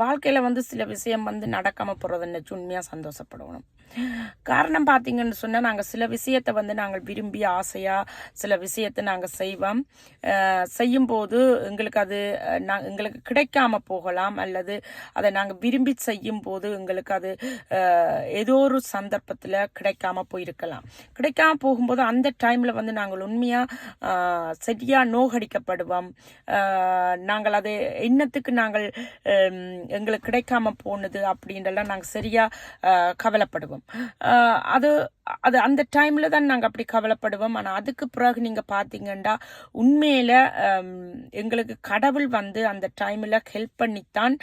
வாழ்க்கையில் வந்து சில விஷயம் வந்து நடக்காமல் போகிறது நினச்சி உண்மையாக சந்தோஷப்படணும். காரணம் பார்த்தீங்கன்னு சொன்னால் நாங்கள் சில விஷயத்தை வந்து நாங்கள் விரும்பி ஆசையாக சில விஷயத்தை நாங்கள் செய்வோம். செய்யும்போது எங்களுக்கு அது எங்களுக்கு கிடைக்காம போகலாம், அல்லது அதை நாங்கள் விரும்பி செய்யும்போது எங்களுக்கு அது ஏதோ ஒரு சந்தர்ப்பத்தில் கிடைக்காம போயிருக்கலாம். கிடைக்காம போகும்போது அந்த டைமில் வந்து நாங்கள் உண்மையாக சரியாக நோகடிக்கப்படுவோம். நாங்கள் அதை என்னத்துக்கு நாங்கள் எங்களுக்கு கிடைக்காம போனது அப்படின்றலாம் நாங்கள் சரியாக கவலைப்படுவோம். அது அது அந்த டைமில் தான் நாங்கள் அப்படி கவலைப்படுவோம். ஆனால் அதுக்கு பிறகு நீங்கள் பார்த்தீங்கன்னா உண்மையில் எங்களுக்கு கடவுள் வந்து அந்த டைமில் ஹெல்ப் பண்ணித்தான்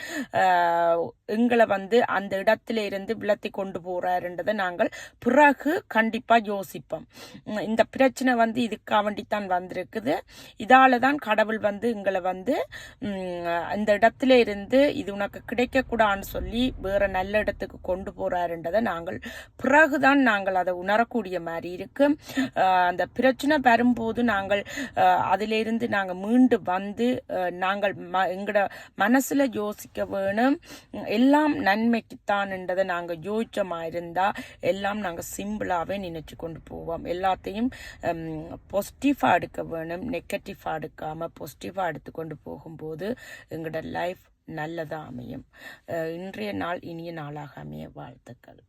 எங்களை வந்து அந்த இடத்துல இருந்து விலத்தி கொண்டு போகிறாருன்றதை நாங்கள் பிறகு கண்டிப்பாக யோசிப்போம். இந்த பிரச்சனை வந்து இதுக்காக வேண்டித்தான் வந்திருக்குது, இதால தான் கடவுள் வந்து எங்களை வந்து இந்த இடத்துல இருந்து இது உனக்கு கிடைக்கக்கூடாதுன்னு சொல்லி வேற நல்ல இடத்துக்கு கொண்டு போகிறாருன்றதை நாங்கள் பிறகுதான் நாங்கள் அதை உணரக்கூடிய மாதிரி இருக்கு. அந்த பிரச்சனை வரும்போது நாங்கள் அதிலிருந்து நாங்கள் மீண்டு வந்து நாங்கள் எங்களோட மனசுல யோசிக்க வேணும், எல்லாம் நன்மைக்குத்தான் என்றதை நாங்கள் யோசிச்சமா இருந்தா எல்லாம் நாங்கள் சிம்பிளாவே நினைச்சு கொண்டு போவோம். எல்லாத்தையும் பாசிட்டிவா எடுக்க வேணும், நெகட்டிவா எடுக்காம பாசிட்டிவா எடுத்துக்கொண்டு போகும்போது எங்களோட லைஃப் நல்லதா அமையும். இன்றைய நாள் இனிய நாளாக அமைய வாழ்த்துக்கள்.